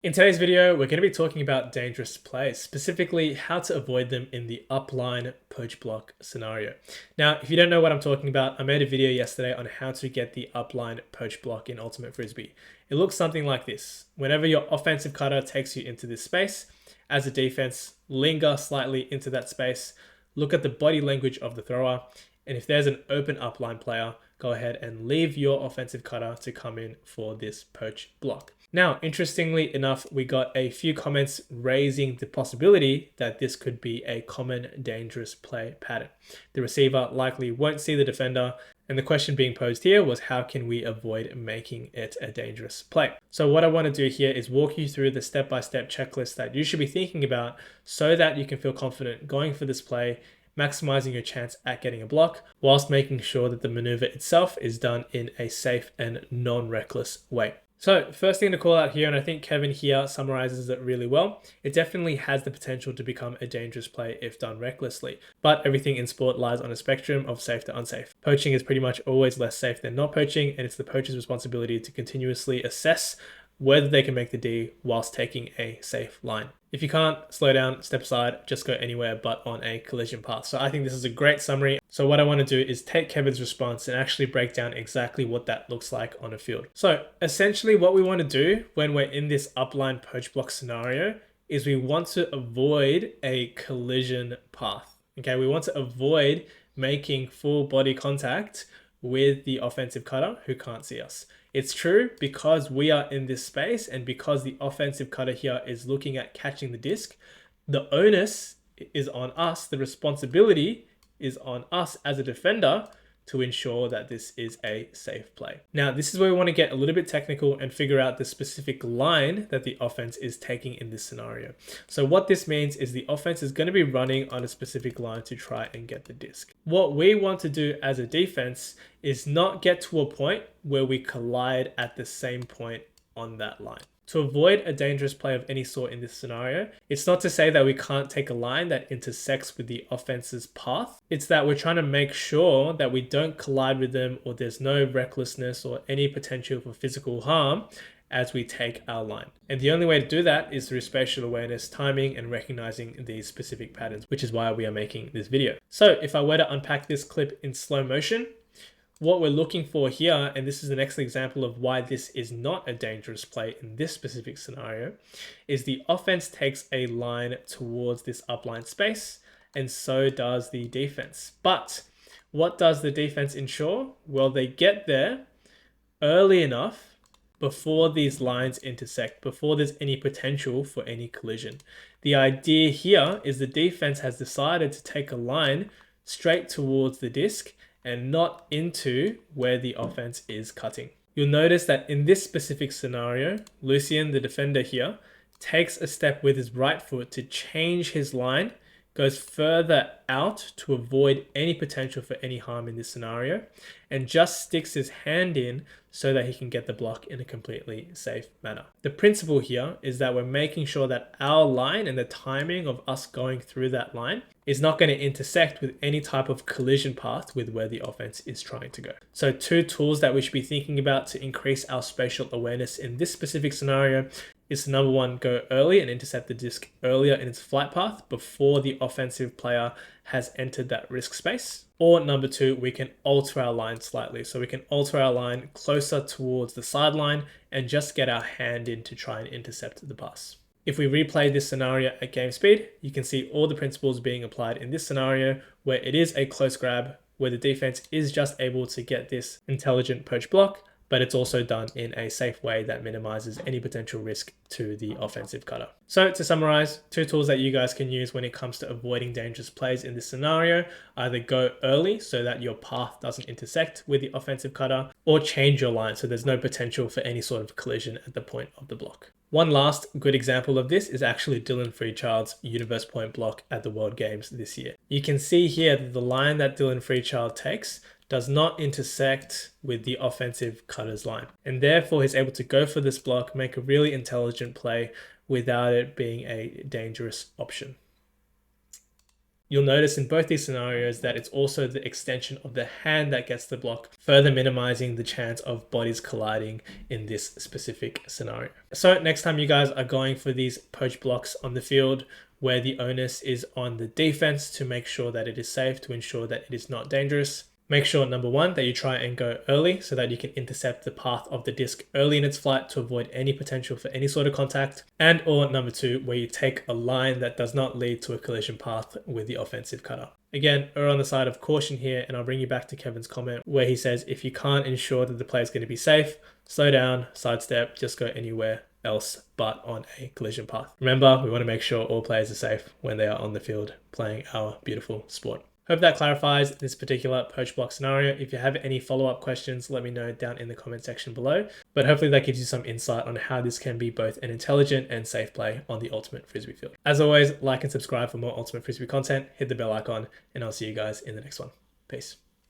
In today's video, we're going to be talking about dangerous plays, specifically how to avoid them in the upline poach block scenario. Now, if you don't know what I'm talking about, I made a video yesterday on how to get the upline poach block in Ultimate Frisbee. It looks something like this. Whenever your offensive cutter takes you into this space, as a defense, linger slightly into that space, look at the body language of the thrower, and if there's an open upline player, go ahead and leave your offensive cutter to come in for this poach block. Now, interestingly enough, we got a few comments raising the possibility that this could be a common dangerous play pattern. The receiver likely won't see the defender, and the question being posed here was how can we avoid making it a dangerous play? So what I want to do here is walk you through the step-by-step checklist that you should be thinking about so that you can feel confident going for this play, maximizing your chance at getting a block, whilst making sure that the maneuver itself is done in a safe and non-reckless way. So first thing to call out here, and I think Kevin here summarizes it really well, it definitely has the potential to become a dangerous play if done recklessly, but everything in sport lies on a spectrum of safe to unsafe. Poaching is pretty much always less safe than not poaching, and it's the poacher's responsibility to continuously assess whether they can make the D whilst taking a safe line. If you can't, slow down, step aside, just go anywhere but on a collision path. So I think this is a great summary. So what I want to do is take Kevin's response and actually break down exactly what that looks like on a field. So essentially what we want to do when we're in this upline poach block scenario is we want to avoid a collision path. Okay, we want to avoid making full body contact with the offensive cutter who can't see us. It's true because we are in this space and because the offensive cutter here is looking at catching the disc, the onus is on us, the responsibility is on us as a defender to ensure that this is a safe play. Now, this is where we want to get a little bit technical and figure out the specific line that the offense is taking in this scenario. So what this means is the offense is going to be running on a specific line to try and get the disc. What we want to do as a defense is not get to a point where we collide at the same point on that line. To avoid a dangerous play of any sort in this scenario, it's not to say that we can't take a line that intersects with the offense's path. It's that we're trying to make sure that we don't collide with them or there's no recklessness or any potential for physical harm as we take our line. And the only way to do that is through spatial awareness, timing, and recognizing these specific patterns, which is why we are making this video. So if I were to unpack this clip in slow motion, what we're looking for here, and this is an excellent example of why this is not a dangerous play in this specific scenario, is the offense takes a line towards this upline space, and so does the defense. But what does the defense ensure? Well, they get there early enough before these lines intersect, before there's any potential for any collision. The idea here is the defense has decided to take a line straight towards the disc and not into where the offense is cutting. You'll notice that in this specific scenario, Lucien, the defender here, takes a step with his right foot to change his line, goes further out to avoid any potential for any harm in this scenario, and just sticks his hand in so that he can get the block in a completely safe manner. The principle here is that we're making sure that our line and the timing of us going through that line is not going to intersect with any type of collision path with where the offense is trying to go. So two tools that we should be thinking about to increase our spatial awareness in this specific scenario is to, number one, go early and intercept the disc earlier in its flight path before the offensive player has entered that risk space. Or number two, we can alter our line slightly. So we can alter our line closer towards the sideline and just get our hand in to try and intercept the pass. If we replay this scenario at game speed, you can see all the principles being applied in this scenario where it is a close grab, where the defense is just able to get this intelligent poach block, but it's also done in a safe way that minimizes any potential risk to the offensive cutter. So to summarize, two tools that you guys can use when it comes to avoiding dangerous plays in this scenario: either go early so that your path doesn't intersect with the offensive cutter, or change your line so there's no potential for any sort of collision at the point of the block. One last good example of this is actually Dylan Freechild's universe point block at the World Games this year. You can see here that the line that Dylan Freechild takes does not intersect with the offensive cutter's line, and therefore he's able to go for this block, make a really intelligent play without it being a dangerous option. You'll notice in both these scenarios that it's also the extension of the hand that gets the block, further minimizing the chance of bodies colliding in this specific scenario. So next time you guys are going for these poach blocks on the field, where the onus is on the defense to make sure that it is safe, to ensure that it is not dangerous, make sure, number one, that you try and go early so that you can intercept the path of the disc early in its flight to avoid any potential for any sort of contact. And or number two, where you take a line that does not lead to a collision path with the offensive cutter. Again, err on the side of caution here, and I'll bring you back to Kevin's comment where he says, if you can't ensure that the play is going to be safe, slow down, sidestep, just go anywhere else but on a collision path. Remember, we want to make sure all players are safe when they are on the field playing our beautiful sport. Hope that clarifies this particular poach block scenario. If you have any follow-up questions, let me know down in the comment section below. But hopefully that gives you some insight on how this can be both an intelligent and safe play on the Ultimate Frisbee field. As always, like and subscribe for more Ultimate Frisbee content, hit the bell icon, and I'll see you guys in the next one. Peace.